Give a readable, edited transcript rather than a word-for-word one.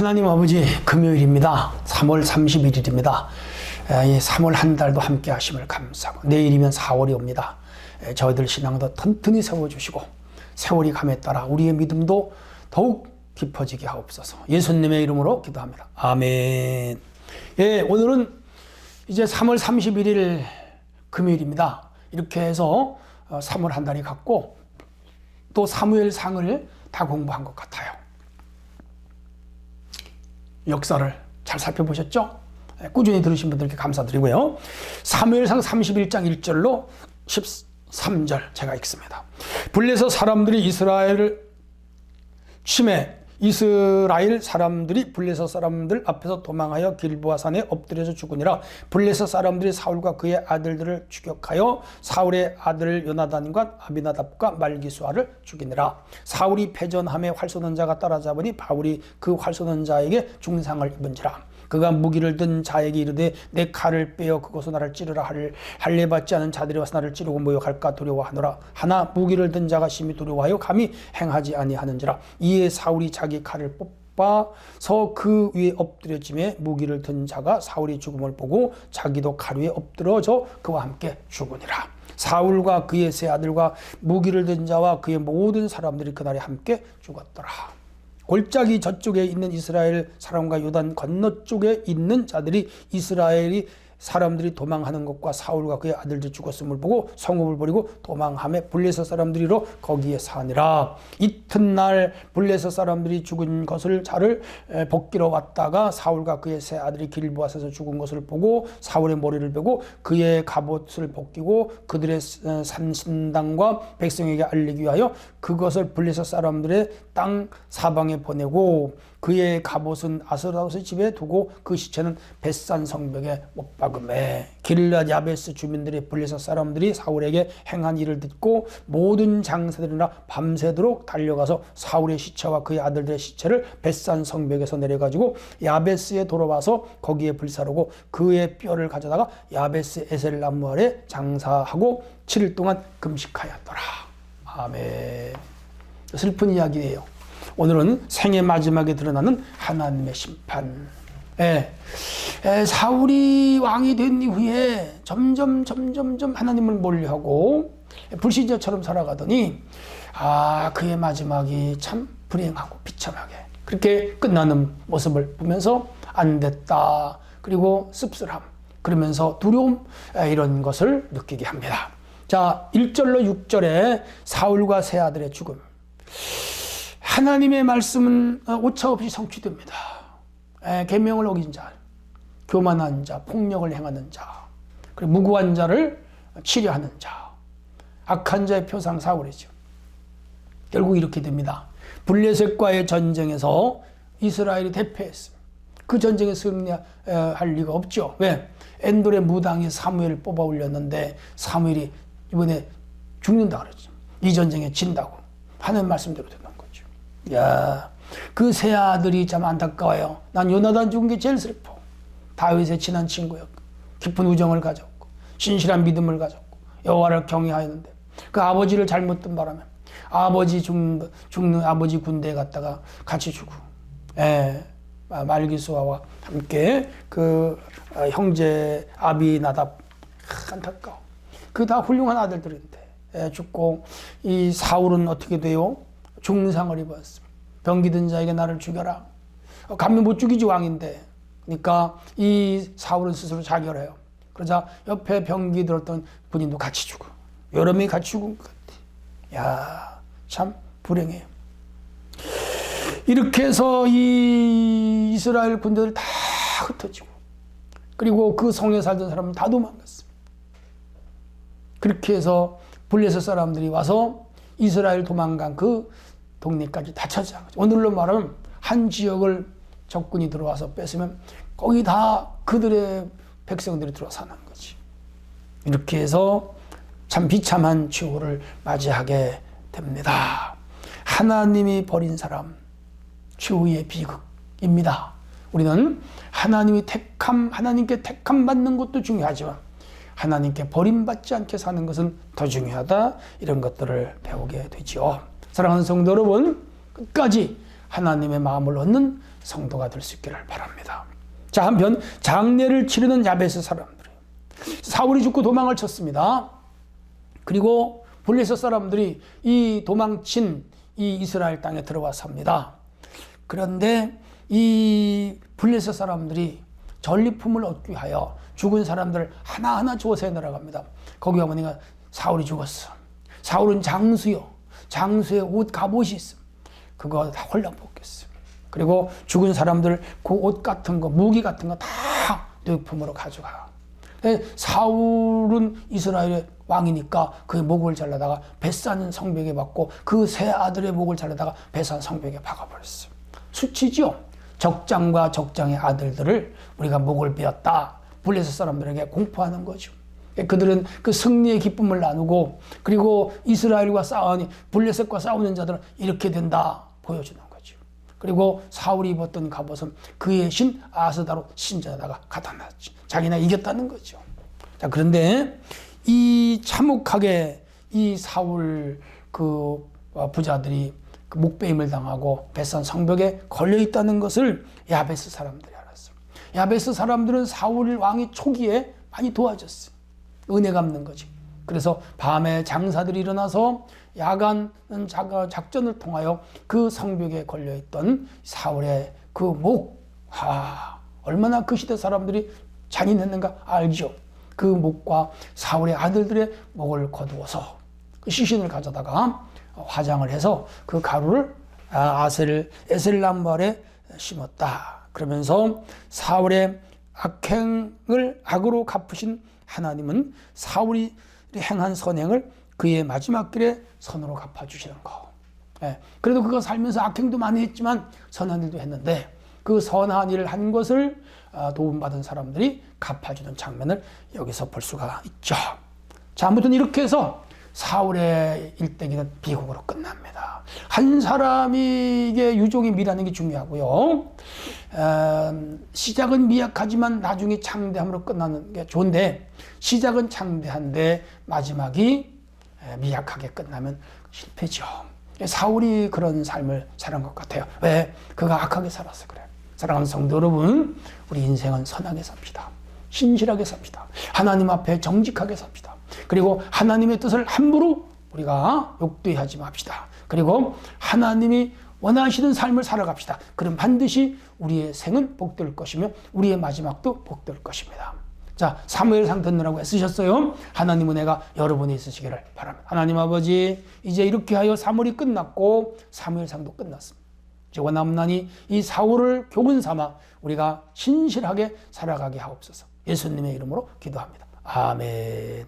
하나님 아버지, 금요일입니다. 3월 31일입니다. 이 3월 한 달도 함께 하심을 감사하고 내일이면 4월이 옵니다. 저희들 신앙도 튼튼히 세워주시고 세월이 감에 따라 우리의 믿음도 더욱 깊어지게 하옵소서. 예수님의 이름으로 기도합니다. 아멘. 예, 오늘은 이제 3월 31일 금요일입니다. 이렇게 해서 3월 한 달이 갔고 또 사무엘상을 다 공부한 것 같아요. 역사를 잘 살펴보셨죠? 꾸준히 들으신 분들께 감사드리고요. 사무엘상 31장 1절로 13절 제가 읽습니다. 블레셋 사람들이 이스라엘 사람들이 블레셋 사람들 앞에서 도망하여 길보아 산에 엎드려서 죽으니라. 블레셋 사람들이 사울과 그의 아들들을 추격하여 사울의 아들 요나단과 아비나답과 말기수아를 죽이니라. 사울이 패전함에 활 쏘는 자가 따라잡으니 바울이 그 활 쏘는 자에게 중상을 입은지라. 그가 무기를 든 자에게 이르되 내 칼을 빼어 그것으로 나를 찌르라. 할례 받지 않은 자들이 와서 나를 찌르고 모욕할까 두려워하노라. 하나 무기를 든 자가 심히 두려워하여 감히 행하지 아니하는지라. 이에 사울이 자기 칼을 뽑아서 그 위에 엎드려짐에 무기를 든 자가 사울이 죽음을 보고 자기도 칼 위에 엎드러져 그와 함께 죽으니라. 사울과 그의 세 아들과 무기를 든 자와 그의 모든 사람들이 그날에 함께 죽었더라. 골짜기 저쪽에 있는 이스라엘 사람과 요단 건너쪽에 있는 자들이 이스라엘이 사람들이 도망하는 것과 사울과 그의 아들들이 죽었음을 보고 성읍을 버리고 도망하며 블레셋 사람들이로 거기에 사니라. 이튿날 블레셋 사람들이 죽은 것을 자를 벗기러 왔다가 사울과 그의 세 아들이 길보아에서 죽은 것을 보고 사울의 머리를 베고 그의 갑옷을 벗기고 그들의 산신당과 백성에게 알리기 위하여 그것을 블레셋 사람들의 땅 사방에 보내고 그의 갑옷은 아스라롯의 집에 두고 그 시체는 벳산 성벽에 못 박음에. 길르앗 야베스 주민들이 블레셋 사람들이 사울에게 행한 일을 듣고 모든 장사들이나 밤새도록 달려가서 사울의 시체와 그의 아들들의 시체를 벳산 성벽에서 내려가지고 야베스에 돌아와서 거기에 불사르고 그의 뼈를 가져다가 야베스 에셀 나무 아래 장사하고 7일 동안 금식하였더라. 아멘. 슬픈 이야기예요. 오늘은 생의 마지막에 드러나는 하나님의 심판. 사울이 왕이 된 이후에 점점 하나님을 멀리하고 불신자처럼 살아가더니 그의 마지막이 참 불행하고 비참하게 그렇게 끝나는 모습을 보면서 안 됐다. 그리고 씁쓸함, 그러면서 두려움, 이런 것을 느끼게 합니다. 자, 1절로 6절에 사울과 세 아들의 죽음. 하나님의 말씀은 오차없이 성취됩니다. 계명을 어긴 자, 교만한 자, 폭력을 행하는 자, 그리고 무고한 자를 치려하는 자, 악한 자의 표상 사울이죠. 결국 이렇게 됩니다. 블레셋과의 전쟁에서 이스라엘이 대패했습니다. 그 전쟁에 승리할 리가 없죠. 왜? 엔돌의 무당이 사무엘을 뽑아 올렸는데 사무엘이 이번에 죽는다 그러죠. 이 전쟁에 진다고 하는 말씀대로 되는 거죠. 야, 그 세 아들이 참 안타까워요. 난 요나단 죽은 게 제일 슬퍼. 다윗의 친한 친구였고 깊은 우정을 가졌고 신실한 믿음을 가졌고 여호와를 경외하였는데 그 아버지를 잘못 든 바람에 아버지 죽는 아버지 군대에 갔다가 같이 죽고 말기수아와 함께 그 형제 아비나답, 안타까워. 그 다 훌륭한 아들들인데 죽고 이 사울은 어떻게 돼요? 중상을 입었습니다. 병기든 자에게 나를 죽여라. 감히 못 죽이지 왕인데. 그러니까 이 사울은 스스로 자결해요. 그러자 옆에 병기 들었던 군인도 같이 죽어. 여러 명이 같이 죽은 것 같아. 야, 참 불행해요. 이렇게 해서 이 이스라엘 군대들 다 흩어지고 그리고 그 성에 살던 사람은 다 도망갔습니다. 그렇게 해서 블레셋 사람들이 와서 이스라엘 도망간 그 동네까지 다 차지한 거죠. 오늘로 말하면 한 지역을 적군이 들어와서 뺏으면 거기 다 그들의 백성들이 들어와 사는 거지. 이렇게 해서 참 비참한 최후를 맞이하게 됩니다. 하나님이 버린 사람, 최후의 비극입니다. 우리는 하나님께 택함 받는 것도 중요하지만 하나님께 버림받지 않게 사는 것은 더 중요하다. 이런 것들을 배우게 되죠. 사랑하는 성도 여러분, 끝까지 하나님의 마음을 얻는 성도가 될 수 있기를 바랍니다. 자, 한편 장례를 치르는 야베스 사람들이 사울이 죽고 도망을 쳤습니다. 그리고 블레셋 사람들이 이 도망친 이 이스라엘 땅에 들어와 삽니다. 그런데 이 블레셋 사람들이 전리품을 얻기 위하여 죽은 사람들 하나하나 조사해 내려갑니다. 거기 어머니가 사울이 죽었어. 사울은 장수요. 장수의 옷 갑옷이 있어. 그거 다 홀려먹겠어. 그리고 죽은 사람들 그 옷 같은 거, 무기 같은 거 다 뇌품으로 가져가. 사울은 이스라엘의 왕이니까 그의 목을 잘라다가 벳산 성벽에 박고 그 세 아들의 목을 잘라다가 벳산 성벽에 박아버렸어요. 수치죠. 적장과 적장의 아들들을 우리가 목을 베었다. 블레셋 사람들에게 공포하는 거죠. 그들은 그 승리의 기쁨을 나누고 그리고 이스라엘과 싸우니 블레셋과 싸우는 자들은 이렇게 된다 보여주는 거죠. 그리고 사울이 입었던 갑옷은 그의 신 아스다로 신전에다가 갖다 놨죠. 자기나 이겼다는 거죠. 자, 그런데 이 참혹하게 이 사울 그 부자들이 그 목베임을 당하고 벳산 성벽에 걸려 있다는 것을 야베스 사람들이 알았어요. 야베스 사람들은 사울 왕이 초기에 많이 도와줬어요. 은혜 갚는 거지. 그래서 밤에 장사들이 일어나서 야간 작전을 통하여 그 성벽에 걸려있던 사울의 그 목, 얼마나 그 시대 사람들이 잔인했는가 알죠. 그 목과 사울의 아들들의 목을 거두어서 그 시신을 가져다가 화장을 해서 그 가루를 에셀람발에 심었다. 그러면서 사울의 악행을 악으로 갚으신 하나님은 사울이 행한 선행을 그의 마지막 길에 선으로 갚아주시는 거. 그래도 그가 살면서 악행도 많이 했지만 선한 일도 했는데 그 선한 일을 한 것을 도움받은 사람들이 갚아주는 장면을 여기서 볼 수가 있죠. 자, 아무튼 이렇게 해서 사울의 일대기는 비극으로 끝납니다. 한 사람에게 유종이 미라는 게 중요하고요. 시작은 미약하지만 나중에 창대함으로 끝나는 게 좋은데 시작은 창대한데 마지막이 미약하게 끝나면 실패죠. 사울이 그런 삶을 살은 것 같아요. 왜? 그가 악하게 살아서 그래요. 사랑하는 성도 여러분, 우리 인생은 선하게 삽시다. 신실하게 삽시다. 하나님 앞에 정직하게 삽시다. 그리고 하나님의 뜻을 함부로 우리가 욕되하지 맙시다. 그리고 하나님이 원하시는 삶을 살아갑시다. 그럼 반드시 우리의 생은 복될 것이며 우리의 마지막도 복될 것입니다. 자, 사무엘상 듣느라고 애쓰셨어요. 하나님 은혜가 여러분이 있으시기를 바랍니다. 하나님 아버지, 이제 이렇게 하여 사무엘이 끝났고 사무엘상도 끝났습니다. 이제 원함나니 이 사울을 교훈 삼아 우리가 신실하게 살아가게 하옵소서. 예수님의 이름으로 기도합니다. 아멘.